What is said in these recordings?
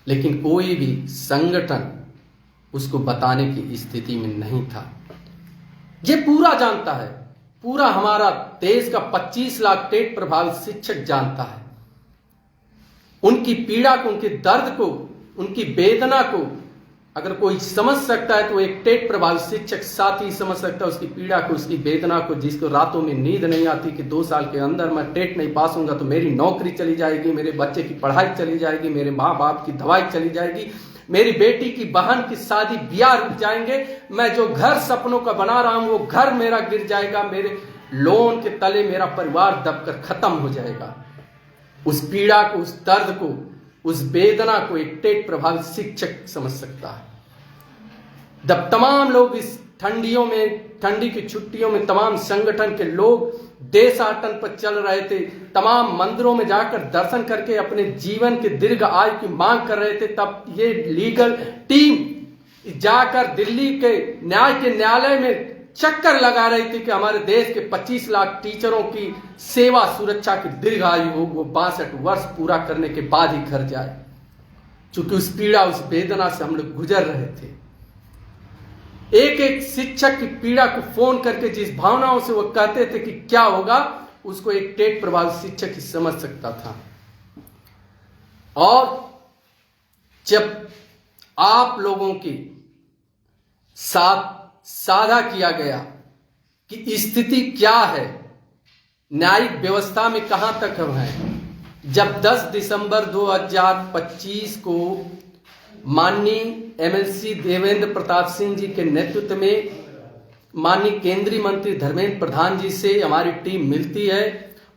लेकिन कोई भी संगठन उसको बताने की स्थिति में नहीं था। ये पूरा जानता है, पूरा हमारा देश का 25 लाख टेट प्रभावित शिक्षक जानता है। उनकी पीड़ा को, उनके दर्द को, उनकी वेदना को अगर कोई समझ सकता है तो एक टेट प्रभावित शिक्षक साथ ही समझ सकता है, उसकी पीड़ा को, उसकी वेदना को, जिसको रातों में नींद नहीं आती कि 2 साल के अंदर मैं टेट नहीं पास होऊंगा तो मेरी नौकरी चली जाएगी, मेरे बच्चे की पढ़ाई चली जाएगी, मेरे माँ बाप की दवाई चली जाएगी, मेरी बेटी की बहन की शादी ब्याह रुक जाएंगे, मैं जो घर सपनों का बना रहा हूं वो घर मेरा गिर जाएगा, मेरे लोन के तले मेरा परिवार दबकर खत्म हो जाएगा। उस पीड़ा को, उस दर्द को, उस वेदना को एक टेट प्रभावित शिक्षक समझ सकता है। जब तमाम लोग इस ठंडियों में, ठंडी की छुट्टियों में तमाम संगठन के लोग देशाटन पर चल रहे थे, तमाम मंदिरों में जाकर दर्शन करके अपने जीवन के दीर्घ आयु की मांग कर रहे थे, तब ये लीगल टीम जाकर दिल्ली के न्यायालय में चक्कर लगा रही थी कि हमारे देश के 25 लाख टीचरों की सेवा सुरक्षा की दीर्घ आयु हो, वो 62 वर्ष पूरा करने के बाद ही घर जाए। चूंकि उस पीड़ा, उस वेदना से हम लोग गुजर रहे थे। एक एक शिक्षक की पीड़ा को फोन करके जिस भावनाओं से वो कहते थे कि क्या होगा, उसको एक टेट प्रभावित शिक्षक ही समझ सकता था। और जब आप लोगों के साथ साझा किया गया कि स्थिति क्या है, न्यायिक व्यवस्था में कहां तक हम हैं, जब 10 दिसंबर 2025 को माननीय एमएलसी देवेंद्र प्रताप सिंह जी के नेतृत्व में माननीय केंद्रीय मंत्री धर्मेंद्र प्रधान जी से हमारी टीम मिलती है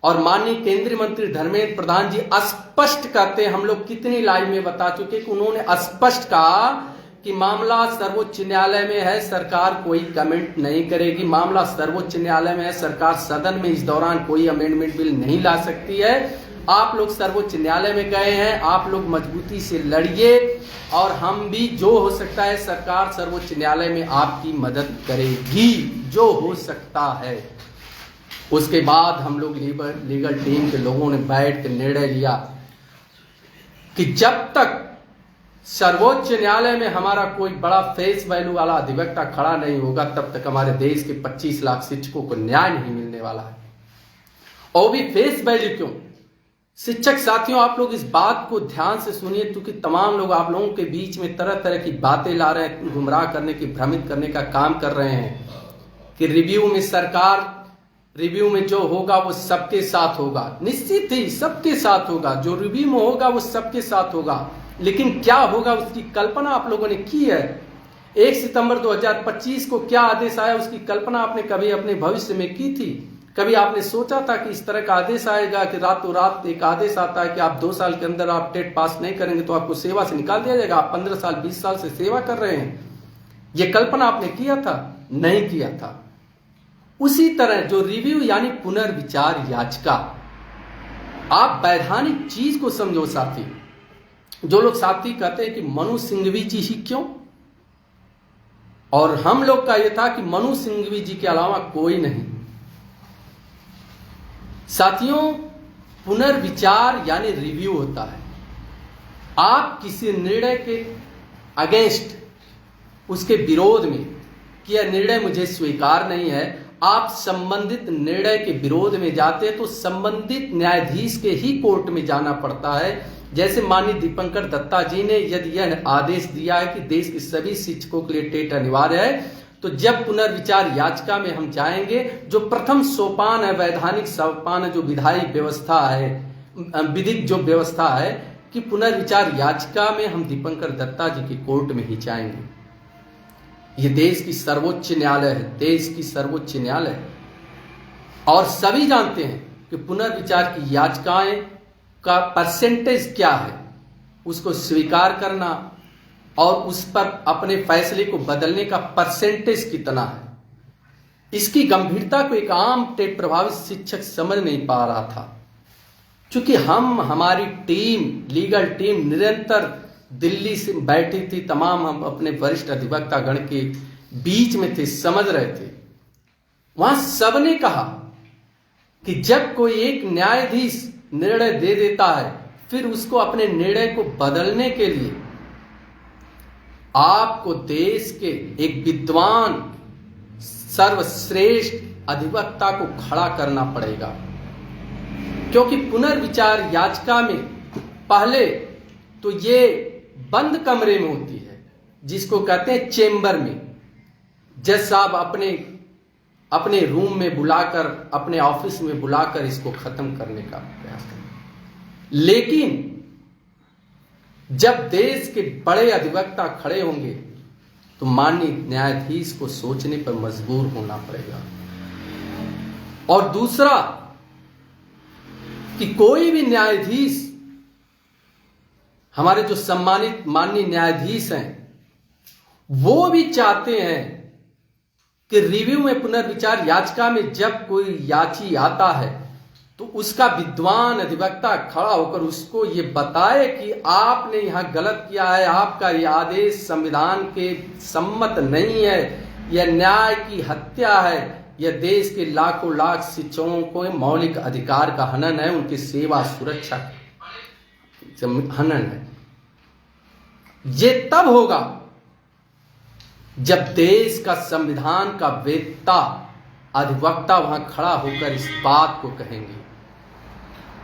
और माननीय केंद्रीय मंत्री धर्मेंद्र प्रधान जी स्पष्ट कहते हैं, हम लोग कितनी लाइव में बता चुके कि उन्होंने स्पष्ट कहा कि मामला सर्वोच्च न्यायालय में है, सरकार कोई कमेंट नहीं करेगी। मामला सर्वोच्च न्यायालय में है, सरकार सदन में इस दौरान कोई अमेंडमेंट बिल नहीं ला सकती है। आप लोग सर्वोच्च न्यायालय में गए हैं, आप लोग मजबूती से लड़िए और हम भी जो हो सकता है सरकार सर्वोच्च न्यायालय में आपकी मदद करेगी, जो हो सकता है। उसके बाद हम लोग लीगल टीम के लोगों ने बैठ कर निर्णय लिया कि जब तक सर्वोच्च न्यायालय में हमारा कोई बड़ा फेस वैल्यू वाला अधिवक्ता खड़ा नहीं होगा, तब तक हमारे देश के 25 लाख शिक्षकों को न्याय नहीं मिलने वाला है। और भी फेस वैल्यू क्यों? शिक्षक साथियों, आप लोग इस बात को ध्यान से सुनिए, क्योंकि तमाम लोग आप लोगों के बीच में तरह तरह की बातें ला रहे हैं, गुमराह करने की, भ्रमित करने का काम कर रहे हैं कि रिव्यू में सरकार, रिव्यू में जो होगा वो सबके साथ होगा। निश्चित ही सबके साथ होगा, जो रिव्यू में होगा वो सबके साथ होगा, लेकिन क्या होगा उसकी कल्पना आप लोगों ने की है? 1 सितंबर 2025 को क्या आदेश आया, उसकी कल्पना आपने कभी अपने भविष्य में की थी? कभी आपने सोचा था कि इस तरह का आदेश आएगा कि रातों रात एक आदेश आता है कि आप 2 साल के अंदर आप टेट पास नहीं करेंगे तो आपको सेवा से निकाल दिया जाएगा? आप 15 साल 20 साल से सेवा कर रहे हैं, ये कल्पना आपने किया था? नहीं किया था। उसी तरह जो रिव्यू यानी पुनर्विचार याचिका, आप वैधानिक चीज को समझो साथी। जो लोग साथी कहते हैं कि मनु सिंघवी जी ही क्यों, और हम लोग का यह था कि मनु सिंघवी जी के अलावा कोई नहीं। साथियों, पुनर्विचार यानी रिव्यू होता है। आप किसी निर्णय के अगेंस्ट, उसके विरोध में कि यह निर्णय मुझे स्वीकार नहीं है, आप संबंधित निर्णय के विरोध में जाते हैं तो संबंधित न्यायाधीश के ही कोर्ट में जाना पड़ता है। जैसे माननीय दीपंकर दत्ता जी ने यदि यह आदेश दिया है कि देश के सभी शिक्षकों के लिए टेट अनिवार्य है, तो जब पुनर्विचार याचिका में हम जाएंगे, जो प्रथम सोपान है, वैधानिक सोपान है, जो विधायी व्यवस्था है, विधिक जो व्यवस्था है कि पुनर्विचार याचिका में हम दीपंकर दत्ता जी के कोर्ट में ही जाएंगे। ये देश की सर्वोच्च न्यायालय है, देश की सर्वोच्च न्यायालय है, और सभी जानते हैं कि पुनर्विचार की याचिकाएं का परसेंटेज क्या है, उसको स्वीकार करना और उस पर अपने फैसले को बदलने का परसेंटेज कितना है। इसकी गंभीरता को एक आम टेट प्रभावित शिक्षक समझ नहीं पा रहा था। क्योंकि हमारी टीम, लीगल टीम निरंतर दिल्ली से बैठी थी, तमाम हम अपने वरिष्ठ अधिवक्ता गण के बीच में थे, समझ रहे थे। वहां सबने कहा कि जब कोई एक न्यायाधीश निर्णय दे देता है, फिर उसको अपने निर्णय को बदलने के लिए आपको देश के एक विद्वान सर्वश्रेष्ठ अधिवक्ता को खड़ा करना पड़ेगा, क्योंकि पुनर्विचार याचिका में पहले तो ये बंद कमरे में होती है, जिसको कहते हैं चेंबर में। जज साहब अपने रूम में बुलाकर, अपने ऑफिस में बुलाकर इसको खत्म करने का प्रयास करें। लेकिन जब देश के बड़े अधिवक्ता खड़े होंगे तो माननीय न्यायाधीश को सोचने पर मजबूर होना पड़ेगा। और दूसरा कि कोई भी न्यायाधीश, हमारे जो सम्मानित माननीय न्यायाधीश हैं, वो भी चाहते हैं कि रिव्यू में, पुनर्विचार याचिका में जब कोई याची आता है तो उसका विद्वान अधिवक्ता खड़ा होकर उसको ये बताए कि आपने यहां गलत किया है, आपका यह आदेश संविधान के सम्मत नहीं है, यह न्याय की हत्या है, यह देश के लाखों लाख शिक्षकों को मौलिक अधिकार का हनन है, उनकी सेवा सुरक्षा हनन है। ये तब होगा जब देश का संविधान का वेत्ता अधिवक्ता वहां खड़ा होकर इस बात को कहेंगे।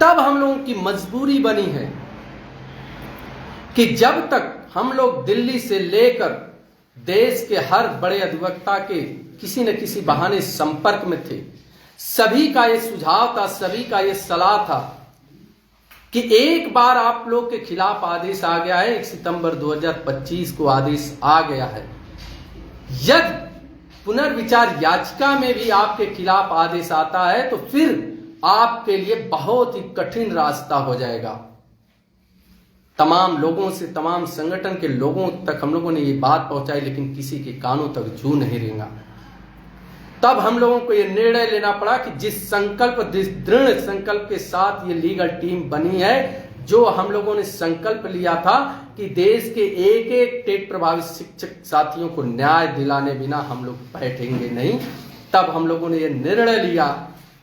तब हम लोगों की मजबूरी बनी है कि जब तक हम लोग दिल्ली से लेकर देश के हर बड़े अधिवक्ता के किसी न किसी बहाने संपर्क में थे, सभी का यह सुझाव था, सभी का यह सलाह था कि एक बार आप लोग के खिलाफ आदेश आ गया है, 1 सितंबर 2025 को आदेश आ गया है, यदि पुनर्विचार याचिका में भी आपके खिलाफ आदेश आता है तो फिर आपके लिए बहुत ही कठिन रास्ता हो जाएगा। तमाम लोगों से, तमाम संगठन के लोगों तक हम लोगों ने ये बात पहुंचाई, लेकिन किसी के कानों तक जू नहीं रेंगा। तब हम लोगों को यह निर्णय लेना पड़ा कि जिस दृढ़ संकल्प के साथ ये लीगल टीम बनी है, जो हम लोगों ने संकल्प लिया था कि देश के एक एक टेट प्रभावित शिक्षक साथियों को न्याय दिलाने बिना हम लोग बैठेंगे नहीं। तब हम लोगों ने यह निर्णय लिया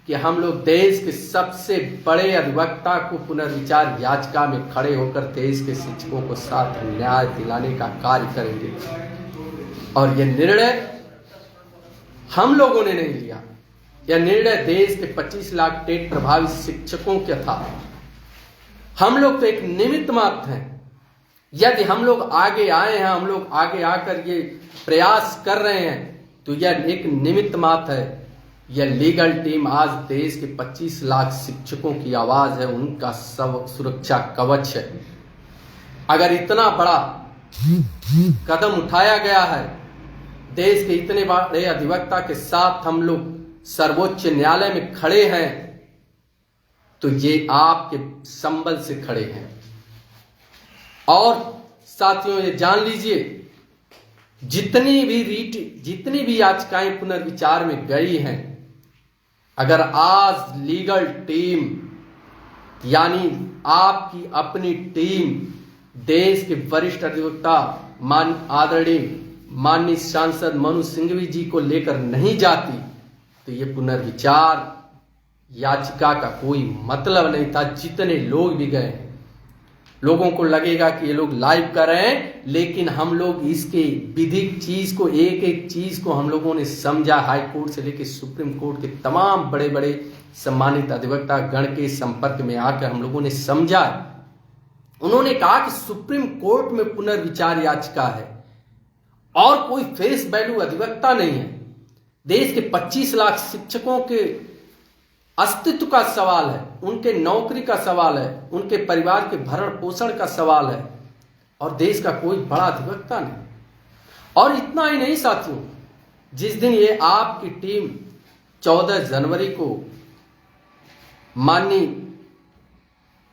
कि हम लोग देश के सबसे बड़े अधिवक्ता को पुनर्विचार याचिका में खड़े होकर देश के शिक्षकों को साथ न्याय दिलाने का कार्य करेंगे। और यह निर्णय हम लोगों ने नहीं लिया, यह निर्णय देश के 25 लाख टेट प्रभावित शिक्षकों का था। हम लोग तो एक निमित्त मात्र हैं। यदि हम लोग आगे आए हैं, हम लोग आगे आकर ये प्रयास कर रहे हैं, तो यह एक निमित्त मात्र है। यह लीगल टीम आज देश के 25 लाख शिक्षकों की आवाज है, उनका सब सुरक्षा कवच है। अगर इतना बड़ा कदम उठाया गया है, देश के इतने बड़े अधिवक्ता के साथ हम लोग सर्वोच्च न्यायालय में खड़े हैं, तो ये आपके संबल से खड़े हैं। और साथियों, ये जान लीजिए, जितनी भी याचिकाएं पुनर्विचार में गई हैं, अगर आज लीगल टीम यानी आपकी अपनी टीम देश के वरिष्ठ अधिवक्ता आदरणीय माननीय सांसद मनु सिंघवी जी को लेकर नहीं जाती, तो ये पुनर्विचार याचिका का कोई मतलब नहीं था। जितने लोग भी गए, लोगों को लगेगा कि ये लोग लाइव कर रहे हैं, लेकिन हम लोग इसके विधिक चीज को, एक एक चीज को हम लोगों ने समझा। हाई कोर्ट से लेकर सुप्रीम कोर्ट के तमाम बड़े बड़े सम्मानित अधिवक्ता गण के संपर्क में आकर हम लोगों ने समझा। उन्होंने कहा कि सुप्रीम कोर्ट में पुनर्विचार याचिका है और कोई फेस वैल्यू अधिवक्ता नहीं है। देश के 25 लाख शिक्षकों के अस्तित्व का सवाल है, उनके नौकरी का सवाल है, उनके परिवार के भरण पोषण का सवाल है, और देश का कोई बड़ा अधिवक्ता नहीं। और इतना ही नहीं साथियों, जिस दिन ये आपकी टीम 14 जनवरी को माननीय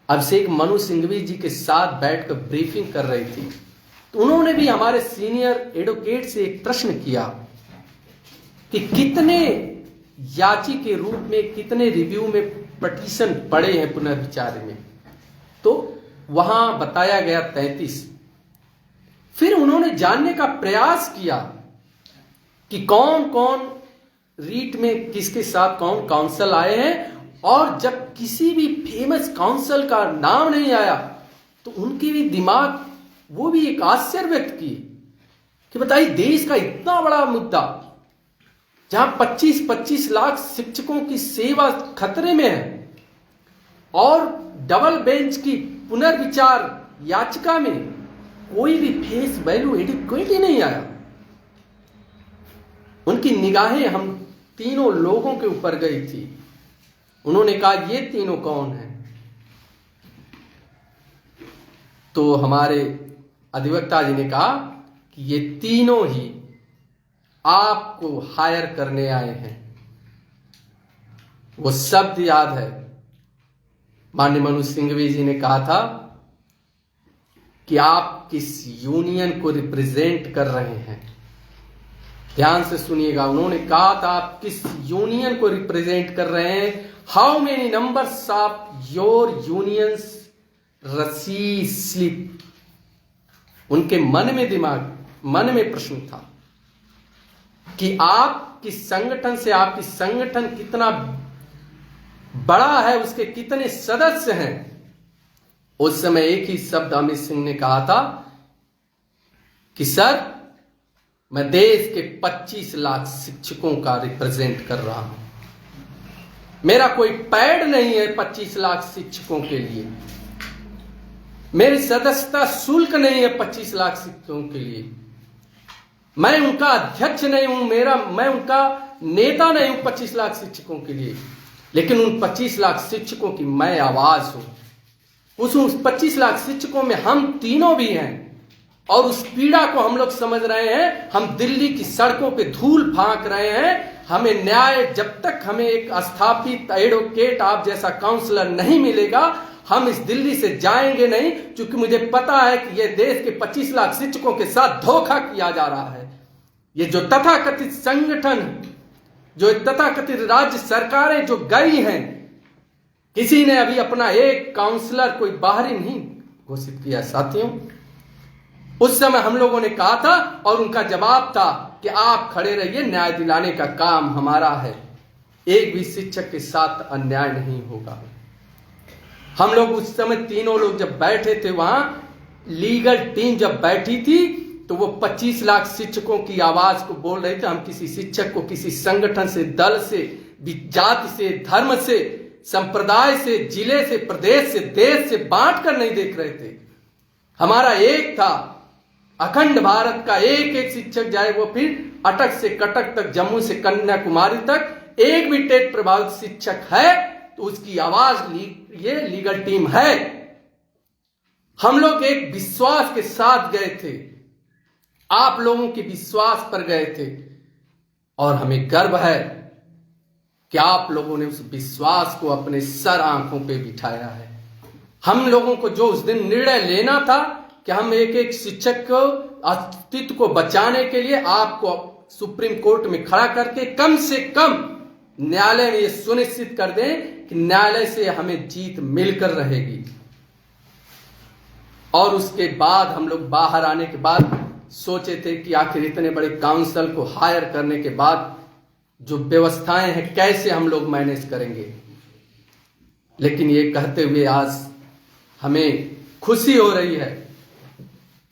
अभिषेक मनु सिंघवी जी के साथ बैठकर ब्रीफिंग कर रही थी, तो उन्होंने भी हमारे सीनियर एडवोकेट से एक प्रश्न किया कि कितने याची के रूप में, कितने रिव्यू में पिटीशन पड़े हैं पुनर्विचार में, तो वहां बताया गया 33। फिर उन्होंने जानने का प्रयास किया कि कौन कौन रीट में किसके साथ कौन काउंसिल आए हैं, और जब किसी भी फेमस काउंसिल का नाम नहीं आया तो उनके भी दिमाग, वो भी एक आश्चर्य व्यक्त किए कि बताइए, देश का इतना बड़ा मुद्दा जहां 25-25 लाख शिक्षकों की सेवा खतरे में है और डबल बेंच की पुनर्विचार याचिका में कोई भी फेस वैल्यू एडिक्वेट ही नहीं आया। उनकी निगाहें हम तीनों लोगों के ऊपर गई थी। उन्होंने कहा, ये तीनों कौन हैं? तो हमारे अधिवक्ता जी ने कहा कि ये तीनों ही आपको हायर करने आए हैं। वो शब्द याद है, माननीय मनोज सिंघवी जी ने कहा था कि आप किस यूनियन को रिप्रेजेंट कर रहे हैं। ध्यान से सुनिएगा, उन्होंने कहा था आप किस यूनियन को रिप्रेजेंट कर रहे हैं। How many numbers of your unions रसीद स्लिप। उनके मन में प्रश्न था कि आपकी संगठन से, आपकी संगठन कितना बड़ा है, उसके कितने सदस्य हैं। उस समय एक ही शब्द अमित सिंह ने कहा था कि सर, मैं देश के 25 लाख शिक्षकों का रिप्रेजेंट कर रहा हूं। मेरा कोई पैड नहीं है 25 लाख शिक्षकों के लिए। मेरी सदस्यता शुल्क नहीं है 25 लाख शिक्षकों के लिए। मैं उनका अध्यक्ष नहीं हूं, मैं उनका नेता नहीं हूं 25 लाख शिक्षकों के लिए, लेकिन उन 25 लाख शिक्षकों की मैं आवाज हूं। उस 25 लाख शिक्षकों में हम तीनों भी हैं और उस पीड़ा को हम लोग समझ रहे हैं। हम दिल्ली की सड़कों पे धूल फांक रहे हैं। हमें न्याय, जब तक हमें एक स्थापित एडवोकेट आप जैसा काउंसलर नहीं मिलेगा, हम इस दिल्ली से जाएंगे नहीं, क्योंकि मुझे पता है कि यह देश के 25 लाख शिक्षकों के साथ धोखा किया जा रहा है। ये जो तथाकथित संगठन, जो तथाकथित राज्य सरकारें जो गई हैं, किसी ने अभी अपना एक काउंसलर कोई बाहरी नहीं घोषित किया। साथियों, उस समय हम लोगों ने कहा था और उनका जवाब था कि आप खड़े रहिए, न्याय दिलाने का काम हमारा है। एक भी शिक्षक के साथ अन्याय नहीं होगा। हम लोग उस समय तीनों लोग जब बैठे थे, वहां लीगल टीम जब बैठी थी, तो वो 25 लाख शिक्षकों की आवाज को बोल रहे थे। हम किसी शिक्षक को किसी संगठन से, दल से, जाति से, धर्म से, संप्रदाय से, जिले से, प्रदेश से, देश से बांट कर नहीं देख रहे थे। हमारा एक था, अखंड भारत का एक एक शिक्षक, चाहे वो फिर अटक से कटक तक, जम्मू से कन्याकुमारी तक, एक भी टेट प्रभावित शिक्षक है तो उसकी आवाज ये लीगल टीम है। हम लोग एक विश्वास के साथ गए थे, आप लोगों के विश्वास पर गए थे और हमें गर्व है कि आप लोगों ने उस विश्वास को अपने सर आंखों पे बिठाया है। हम लोगों को जो उस दिन निर्णय लेना था कि हम एक एक शिक्षक को अस्तित्व को बचाने के लिए आपको सुप्रीम कोर्ट में खड़ा करके कम से कम न्यायालय में यह सुनिश्चित कर दें कि न्यायालय से हमें जीत मिलकर रहेगी। और उसके बाद हम लोग बाहर आने के बाद सोचे थे कि आखिर इतने बड़े काउंसिल को हायर करने के बाद जो व्यवस्थाएं हैं कैसे हम लोग मैनेज करेंगे। लेकिन ये कहते हुए आज हमें खुशी हो रही है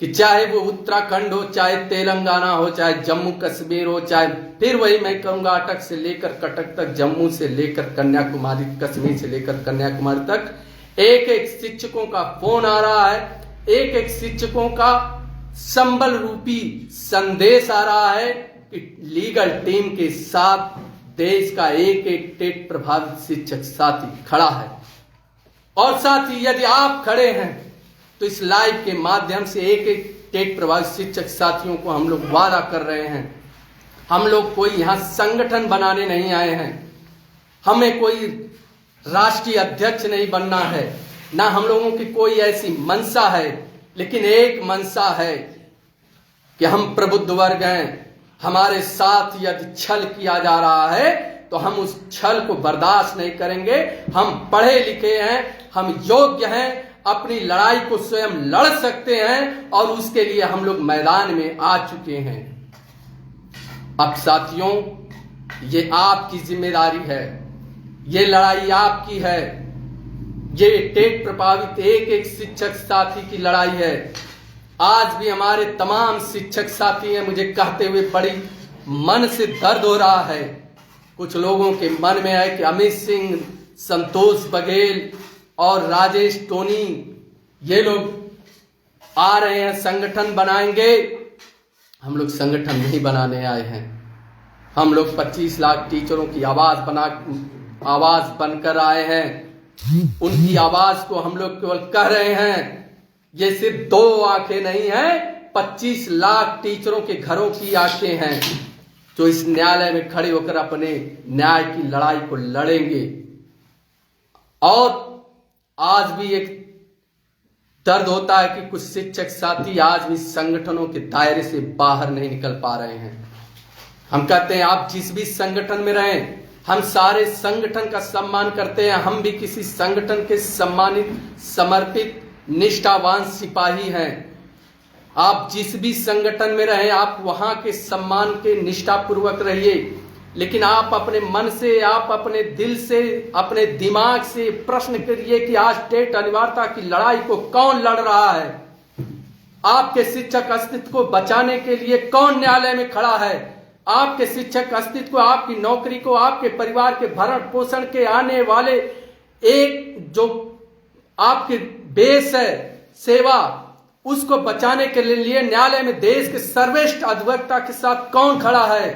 कि चाहे वो उत्तराखंड हो, चाहे तेलंगाना हो, चाहे जम्मू कश्मीर हो, चाहे फिर वही मैं कहूंगा अटक से लेकर कटक तक, जम्मू से लेकर कन्याकुमारी, कश्मीर से लेकर कन्याकुमारी तक, एक एक शिक्षकों का फोन आ रहा है, एक एक शिक्षकों का संबल रूपी संदेश आ रहा है कि लीगल टीम के साथ देश का एक एक टेट प्रभावित शिक्षक साथी खड़ा है। और साथ ही यदि आप खड़े हैं तो इस लाइव के माध्यम से एक एक टेट प्रभावित शिक्षक साथियों को हम लोग वादा कर रहे हैं, हम लोग कोई यहां संगठन बनाने नहीं आए हैं, हमें कोई राष्ट्रीय अध्यक्ष नहीं बनना है, ना हम लोगों की कोई ऐसी मंशा है, लेकिन एक मंशा है कि हम प्रबुद्ध वर्ग हैं। हमारे साथ यदि छल किया जा रहा है तो हम उस छल को बर्दाश्त नहीं करेंगे। हम पढ़े लिखे हैं, हम योग्य हैं, अपनी लड़ाई को स्वयं लड़ सकते हैं और उसके लिए हम लोग मैदान में आ चुके हैं। अब साथियों, ये आपकी जिम्मेदारी है, ये लड़ाई आपकी है। ये टेट प्रभावित एक एक शिक्षक साथी की लड़ाई है। आज भी हमारे तमाम शिक्षक साथी हैं, मुझे कहते हुए बड़ी मन से दर्द हो रहा है। कुछ लोगों के मन में है कि अमित सिंह, संतोष बघेल और राजेश टोनी ये लोग आ रहे हैं, संगठन बनाएंगे। हम लोग संगठन नहीं बनाने आए हैं। हम लोग 25 लाख टीचरों की आवाज बनकर आए हैं। उनकी आवाज को हम लोग केवल कह रहे हैं। ये सिर्फ 2 आंखें नहीं हैं, 25 लाख टीचरों के घरों की आंखें हैं जो इस न्यायालय में खड़े होकर अपने न्याय की लड़ाई को लड़ेंगे। और आज भी एक दर्द होता है कि कुछ शिक्षक साथी आज भी संगठनों के दायरे से बाहर नहीं निकल पा रहे हैं। हम कहते हैं आप जिस भी संगठन में रहें, हम सारे संगठन का सम्मान करते हैं। हम भी किसी संगठन के सम्मानित, समर्पित, निष्ठावान सिपाही हैं। आप जिस भी संगठन में रहें, आप वहां के सम्मान के निष्ठापूर्वक रहिए, लेकिन आप अपने मन से, आप अपने दिल से, अपने दिमाग से प्रश्न करिए कि आज टेट अनिवार्यता की लड़ाई को कौन लड़ रहा है। आपके शिक्षक अस्तित्व को बचाने के लिए कौन न्यायालय में खड़ा है। आपके शिक्षक अस्तित्व को, आपकी नौकरी को, आपके परिवार के भरण पोषण के आने वाले एक जो आपके बेस है सेवा, उसको बचाने के लिए न्यायालय में देश के सर्वश्रेष्ठ अधिवक्ता के साथ कौन खड़ा है,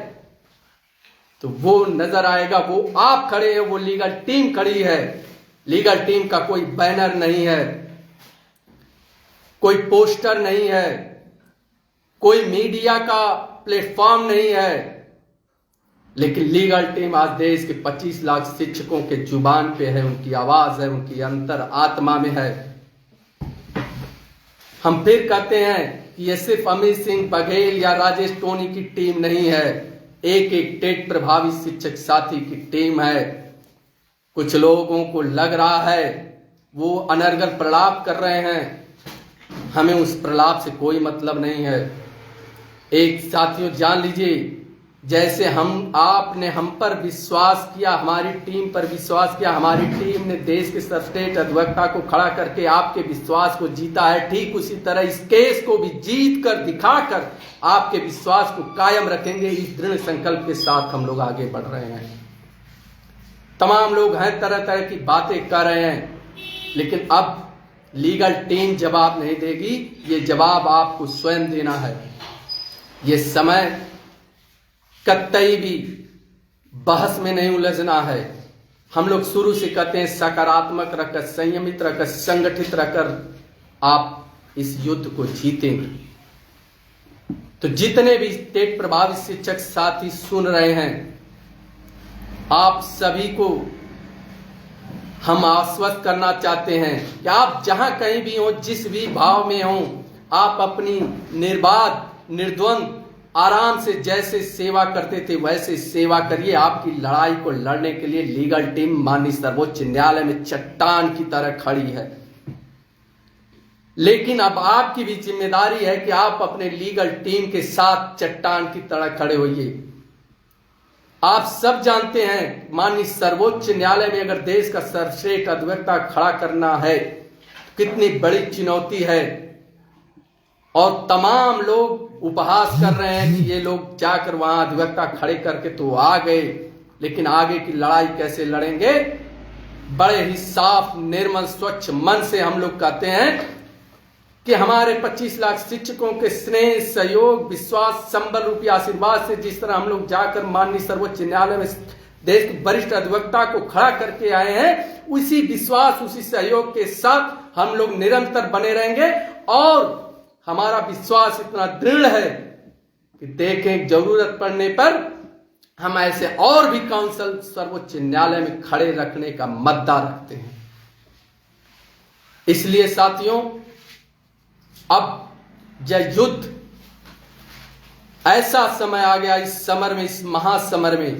तो वो नजर आएगा। वो आप खड़े हैं, वो लीगल टीम खड़ी है। लीगल टीम का कोई बैनर नहीं है, कोई पोस्टर नहीं है, कोई मीडिया का प्लेटफॉर्म नहीं है, लेकिन लीगल टीम आज देश के 25 लाख शिक्षकों के जुबान पे है, उनकी आवाज है, उनकी अंतर आत्मा में है। हम फिर कहते हैं कि यह सिर्फ अमित सिंह बघेल या राजेश टोनी की टीम नहीं है, एक एक टेट प्रभावित शिक्षक साथी की टीम है। कुछ लोगों को लग रहा है वो अनर्गल प्रलाप कर रहे हैं, हमें उस प्रलाप से कोई मतलब नहीं है। एक साथियों जान लीजिए, जैसे आपने हम पर विश्वास किया, हमारी टीम पर विश्वास किया, हमारी टीम ने देश के सर्वश्रेष्ठ अधिवक्ता को खड़ा करके आपके विश्वास को जीता है, ठीक उसी तरह इस केस को भी जीत कर दिखाकर आपके विश्वास को कायम रखेंगे। इस दृढ़ संकल्प के साथ हम लोग आगे बढ़ रहे हैं। तमाम लोग हैं, तरह तरह की बातें कर रहे हैं, लेकिन अब लीगल टीम जवाब नहीं देगी, ये जवाब आपको स्वयं देना है। ये समय कतई भी बहस में नहीं उलझना है। हम लोग शुरू से कहते हैं सकारात्मक रखकर, संयमित रखकर, संगठित रखकर आप इस युद्ध को जीतेंगे। तो जितने भी टेट प्रभावित शिक्षक साथी सुन रहे हैं, आप सभी को हम आश्वस्त करना चाहते हैं कि आप जहां कहीं भी हो, जिस भी भाव में हो, आप अपनी निर्बाध, निर्द्वंद, आराम से जैसे सेवा करते थे वैसे सेवा करिए। आपकी लड़ाई को लड़ने के लिए लीगल टीम माननीय सर्वोच्च न्यायालय में चट्टान की तरह खड़ी है। लेकिन अब आपकी भी जिम्मेदारी है कि आप अपने लीगल टीम के साथ चट्टान की तरह खड़े होइए। आप सब जानते हैं, माननीय सर्वोच्च न्यायालय में अगर देश का सर्वश्रेष्ठ अधिवक्ता खड़ा करना है कितनी बड़ी चुनौती है। और तमाम लोग उपहास कर रहे हैं कि ये लोग जाकर वहां अधिवक्ता खड़े करके तो आ गए, लेकिन आगे की लड़ाई कैसे लड़ेंगे। बड़े ही साफ, निर्मल, स्वच्छ मन से हम लोग कहते हैं कि हमारे 25 लाख शिक्षकों के स्नेह, सहयोग, विश्वास, संबल रूपी आशीर्वाद से जिस तरह हम लोग जाकर माननीय सर्वोच्च न्यायालय में देश के वरिष्ठ अधिवक्ता को खड़ा करके आए हैं, उसी विश्वास, उसी सहयोग के साथ हम लोग निरंतर बने रहेंगे। और हमारा विश्वास इतना दृढ़ है कि देखें जरूरत पड़ने पर हम ऐसे और भी काउंसिल सर्वोच्च न्यायालय में खड़े रखने का मद्दा रखते हैं। इसलिए साथियों, अब यह युद्ध ऐसा समय आ गया इस समर में, इस महासमर में,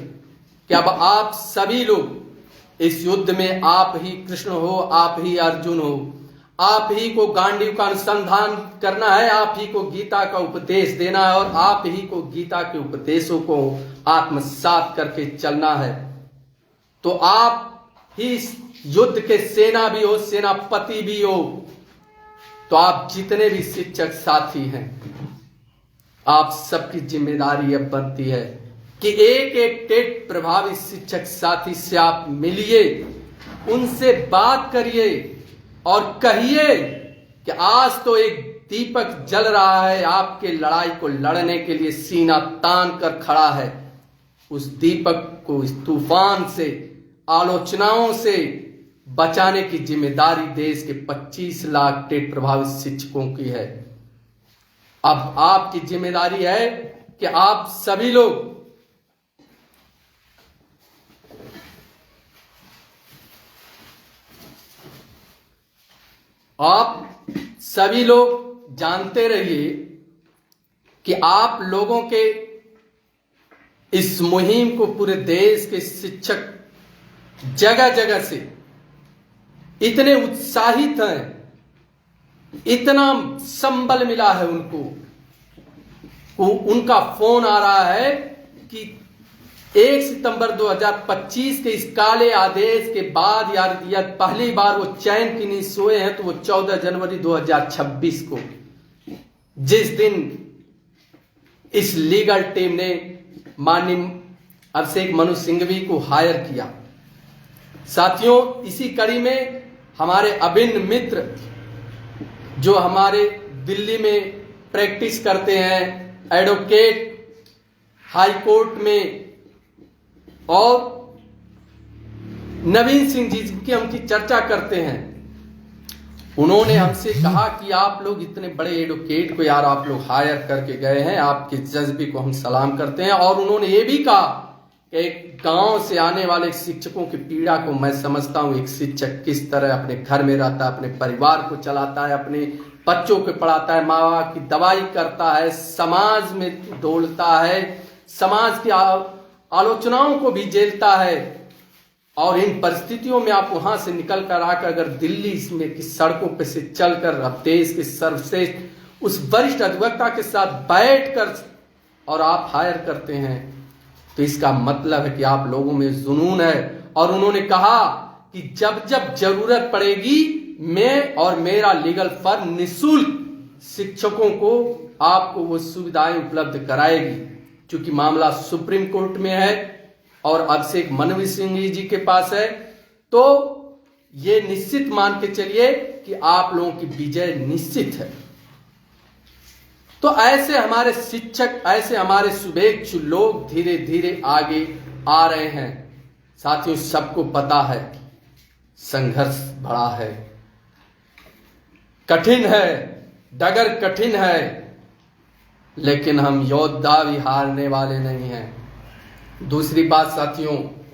कि अब आप सभी लोग इस युद्ध में आप ही कृष्ण हो, आप ही अर्जुन हो। आप ही को गांडीव का अनुसंधान करना है, आप ही को गीता का उपदेश देना है और आप ही को गीता के उपदेशों को आत्मसात करके चलना है। तो आप ही इस युद्ध के सेना भी हो, सेनापति भी हो, तो आप जितने भी शिक्षक साथी हैं, आप सबकी जिम्मेदारी अब बनती है कि एक एक टेट प्रभावित शिक्षक साथी से आप मिलिए, उनसे बात करिए और कहिए कि आज तो एक दीपक जल रहा है, आपके लड़ाई को लड़ने के लिए सीना तान कर खड़ा है। उस दीपक को इस तूफान से, आलोचनाओं से बचाने की जिम्मेदारी देश के 25 लाख टेट प्रभावित शिक्षकों की है। अब आपकी जिम्मेदारी है कि आप सभी लोग जानते रहिए कि आप लोगों के इस मुहिम को पूरे देश के शिक्षक जगह जगह से इतने उत्साहित हैं, इतना संबल मिला है उनको, उनका फोन आ रहा है कि 1 सितंबर 2025 के इस काले आदेश के बाद या पहली बार वो चैन की नींद सोए हैं तो वो 14 जनवरी 2026 को, जिस दिन इस लीगल टीम ने माननीय अभिषेक मनु सिंघवी को हायर किया। साथियों, इसी कड़ी में हमारे अभिन्न मित्र जो हमारे दिल्ली में प्रैक्टिस करते हैं, एडवोकेट हाई कोर्ट में, और नवीन सिंह जी की हमकी चर्चा करते हैं, उन्होंने हमसे कहा कि आप लोग इतने बड़े एडवोकेट को यार आप लोग हायर करके गए हैं, आपके जज्बे को हम सलाम करते हैं। और उन्होंने ये भी कहा कि एक गांव से आने वाले शिक्षकों की पीड़ा को मैं समझता हूं। एक शिक्षक किस तरह अपने घर में रहता है, अपने परिवार को चलाता है, अपने बच्चों को पढ़ाता है, माँ बाप की दवाई करता है, समाज में दौड़ता है, समाज की आलोचनाओं को भी झेलता है। और इन परिस्थितियों में आप वहां से निकल कर आकर अगर दिल्ली में की सड़कों पे से चलकर अब देश के सर्वश्रेष्ठ उस वरिष्ठ अधिवक्ता के साथ बैठकर और आप हायर करते हैं, तो इसका मतलब है कि आप लोगों में जुनून है। और उन्होंने कहा कि जब जब जरूरत पड़ेगी मैं और मेरा लीगल फर्म निःशुल्क शिक्षकों को आपको वो सुविधाएं उपलब्ध कराएगी। क्योंकि मामला सुप्रीम कोर्ट में है और अभिषेक मनु सिंह जी के पास है, तो ये निश्चित मान के चलिए कि आप लोगों की विजय निश्चित है। तो ऐसे हमारे शिक्षक, ऐसे हमारे शुभेच्छु लोग धीरे धीरे आगे आ रहे हैं। साथियों, सबको पता है संघर्ष बड़ा है, कठिन है, डगर कठिन है, लेकिन हम योद्धा भी हारने वाले नहीं हैं। दूसरी बात साथियों,